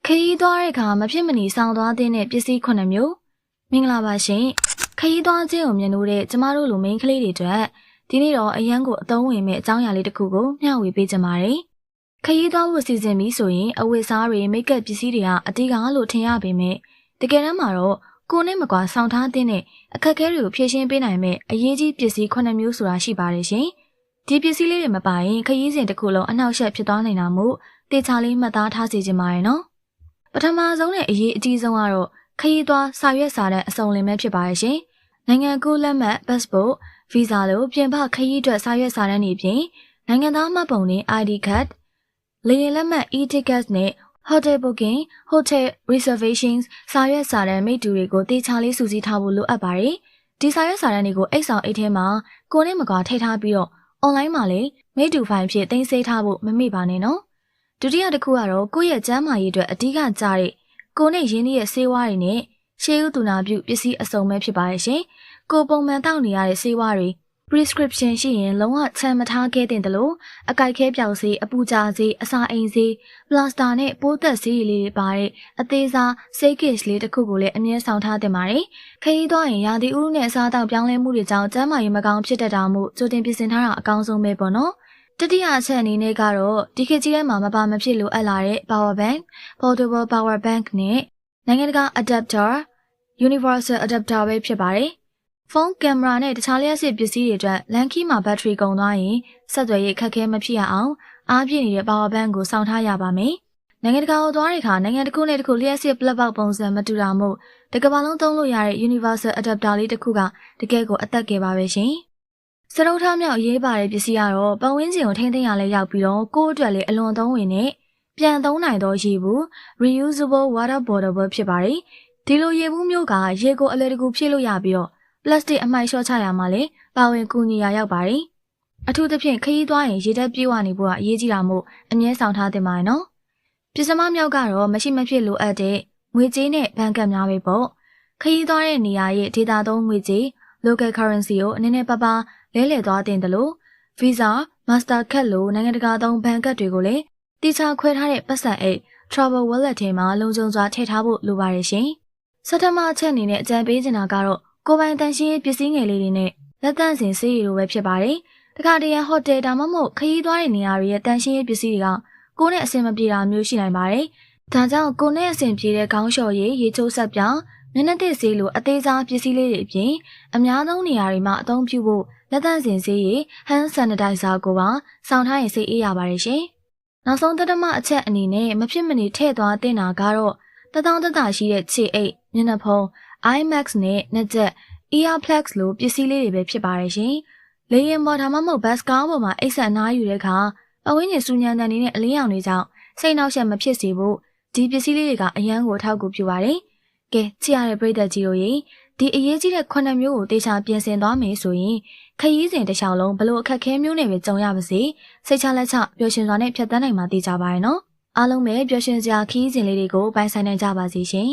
ခရီးသွားတဲ့အခါမဖြစ်မနေဆောင်သွားတဲ့ပစ္စည်း9မျိုးမင်္ဂလာပါရှင်ခရီးသွားခြင်းကိုမြင်လို့တဲ့ကျမတို့လူမင်းကလေးတွေအတွက်ဒီနေ့တော့အရန်ကိုအသုံးဝင်မဲ့အကြောင်းအရာလေးတစ်ခုကိုမျှဝေပေးကြပါမယ်ခရီးသွားဖို့စီစဉ်ပြီးဆိုရင်အဝတ်အစားတွေမိတ်ကပ်ပစ္စည်းတွေကအတိကားလို့ထင်ရပေမဲ့တကယ်တမ်းမှာတော့ကိုယ်နဲ့မကွာဆောင်ထားတဲ့အခက်အခဲတွေကိုဖြေရှင်းပေးနိုင်မဲ့အရေးကြီးပစ္စည်း9မျိုးဆိုတာရှိပါတယ်ရှင်ဒီပစ္စည်းလေးတွေမပါရင်ခရီးစဉ်တစ်ခုလုံးအနှောက်အယှက်ဖြစ်သွားနိုင်တာမို့တေချာလေးမှတ်သားထားစီခြင်းပါရနော်ပထမဆုံးနဲ့အရေးအကြီးဆုံးကတော့ခရီးသွားစာရွက်စာတမ်းအစုံလင်မဲ့ဖြစ်ပါရဲ့ရှင်။နိုင်ငံကူးလက်မှတ် passport, visa လိုပြင်ပခရီးအတွက်စာရွက်စာတမ်းတွေပြင်နိုင်ငံသားမှတ်ပုံနဲ့ ID card, လေယာဉ်လက်မှတ် e-ticket နဲ့ hotel booking, hotel reservations စာရွက်စာတမ်းမိတ္တူတွေကိုတေချာလေးစုစည်းထားဖို့လိုအပ်ပါတယ်။ဒီစာရွက်စာတမ်းတွေကိုအိတ်ဆောင်အိတ်ထဲမှာကိုယ်နဲ့မကွာထည့်ထားပြီးတော့ online မှာလည်းမိတ္တူဖိုင်ဖြစ်သိမ်းဆည်းထားဖို့မမေ့ပါနဲ့နော်။ဒုတိယတစ်ခုကတော့ကိုယ့်ရဲ့ကျန်းမာရေးအတွက်အဓိကကျတဲ့ကိုနဲ့ရင်းနှီးရဲ့ဆေးဝါးတွေနဲ့ရှေးဥတူနာပြုပစ္စည်းအစုံပဲဖြစ်ပါရဲ့ရှင်။ကိုပုံမှန်တောက်နေရတဲ့ဆေးဝါးတွေ prescription ရှိရင်လုံးဝချမ်းမထားခဲ့တဲ့လို့အကြိုက်ခဲပြောက်ဆေးအပူကြာဆေးအစာအိမ်ဆေးပလာစတာနဲ့ပိုးသက်ဆေးရည်လေးတွေပါတဲ့အသေးစားဆေးကစ်လေးတစ်ခုကိုလည်းအမြဲဆောင်ထားတင်ပါတယ်။ခရီးသွားရင်ရာသီဥတုနဲ့အစားအသောက်ပြောင်းလဲမှုတွေကြောင့်ကျန်းမာရေးမကောင်းဖြစ်တတ်တာမို့ကြိုတင်ပြင်ဆင်ထားတာအကောင်းဆုံးပဲပေါ့နော်။တတိယအချက်အနေနဲ့ကတော့ဒီခေတ်ကြီးထဲမှာမပါမဖြစ်လိုအပ်လာတဲ့ power bank, portable power bank နဲ့နိုင်ငံတကာ adapter, universal adapter ပဲဖြစ်ပါတယ်။ဖုန်းကင်မရာနဲ့တခြားလျှက်စစ်ပစ္စည်းတွေအတွက်လန်ခီမှာဘက်ထရီကုန်သွားရင်ဆက်သွယ်ရေးခက်ခဲမဖြစ်ရအောင်အားပြည့်နေတဲ့ power bank ကိုစောင့်ထားရပါမယ်။နိုင်ငံတကာကိုသွားတဲ့အခါနိုင်ငံတစ်ခုနဲ့တစ်ခုလျှက်စစ် plug ပေါက်ပုံစံမတူတာမို့တကမ္ဘာလုံးသုံးလို့ရတဲ့ universal adapter လေးတစ်ခုကတကယ်ကိုအသက်ကယ်ပါပဲရှင်။စရုပ်ထားမြောက်ရေးပါတဲ့ပစ္စည်းကတော့ပတ်ဝန်းကျင်ကိုထိမ့်သိမ်းရလဲရောက်ပြီးတော့ကိုယ့်အတွက်လည်းအလွန်သုံးဝင်နဲ့ပြန်သုံးနိုင်သောရေဘူး reusable water bottle ဖြစ်ပါတယ်။ဒီလိုရေဘူးမျိုးကရေကိုအလွယ်တကူဖြည့်လို့ရပြီးတော့ပလတ်စတစ်အမှိုက်လျှော့ချရမှာလေပါဝင်ကူညီရာရောက်ပါတယ်။အထူးသဖြင့်ခရီးသွားရင်ရေတက်ပြေးဝနေဖို့ကအရေးကြီးတာမို့အမြဲဆောင်ထားသင့်ပါတယ်နော်။ပစ္စမမြောက်ကတော့မရှိမဖြစ်လိုအပ်တဲ့ငွေကြေးနဲ့ဘဏ်ကတ်များပဲပေါ့။ခရီးသွားတဲ့နေရာရဲ့ဒေတာသုံးငွေကြေး local currency ကိုအနေနဲ့ပါလဲလှယ်သွားတင်တယ်လို့ Visa, Mastercard လိုနိုင်ငံတကာသုံးဘဏ်ကတ်တွေကိုလည်းတိကျခွဲထားတဲ့ပတ်စံအိတ် Travel Wallet ထဲမှာလုံခြုံစွာထည့်ထားဖို့လိုပါတယ်ရှင်။စက်ထမအချက်အနေနဲ့အကြံပေးချင်တာကတော့ကိုယ်ပိုင်တန်ရှင်းရေးပစ္စည်းငယ်လေးတွေနဲ့လက်သန့်စင်ဆေးရည်လိုပဲဖြစ်ပါတယ်။တခါတရံဟိုတယ်ဒါမှမဟုတ်ခရီးသွားတဲ့နေရာတွေရဲ့တန်ရှင်းရေးပစ္စည်းတွေကကိုယ်နဲ့အဆင်မပြေတာမျိုးရှိနိုင်ပါတယ်။ဒါကြောင့်ကိုယ်နဲ့အဆင်ပြေတဲ့ခေါင်းလျှော်ရည်ရေချိုးဆက်ပြောင်းနက်နက်သစ်ဆေးလိုအသေးစားပစ္စည်းလေးတွေအပြင်အများဆုံးနေရာတွေမှာအသုံးပြုဖို့လက်သန့်စင်ဆေးရည် hand sanitizer ကိုပါစောင့်ထားရင်စိတ်အေးရပါတယ်ရှင်။နောက်ဆုံးသတ္တမအချက်အနေနဲ့မဖြစ်မနေထည့်သွားသင့်တာကတော့တထောင်တရှိတဲ့ခြေအိတ်မျက်နှာဖုံး IMAX နဲ့နှက်ချက် earplugs လိုပစ္စည်းလေးတွေပဲဖြစ်ပါတယ်ရှင်။လေယာဉ်ပေါ်ဒါမှမဟုတ်ဘတ်စကားပေါ်မှာအိတ်ဆက်အနားယူတဲ့အခါအဝင်းကျင်စူညံတန်နေတဲ့အလင်းရောင်တွေကြောင့်စိတ်နှောက်ယှက်မဖြစ်စေဖို့ဒီပစ္စည်းလေးတွေကအရန်ကိုအထောက်အကူပြုပါတယ်။ကဲချစ်ရတဲ့ပရိသတ်ကြီးတို့ရေဒီအရေးကြီးတဲ့9မျိုးကိုတေချာပြင်ဆင်သွားမယ်ဆိုရင်ခရီးစဉ်တစ်လျှောက်လုံးဘလို့အခက်ခဲမျိုးနဲ့ပဲကြုံရပါစေစိတ်ချလက်ချပျော်ရွှင်စွာနဲ့ဖြတ်သန်းနိုင်မှာသိကြပါရဲ့နော်အားလုံးပဲပျော်ရွှင်စရာခရီးစဉ်လေးတွေကိုပိုင်ဆိုင်နိုင်ကြပါစေရှင်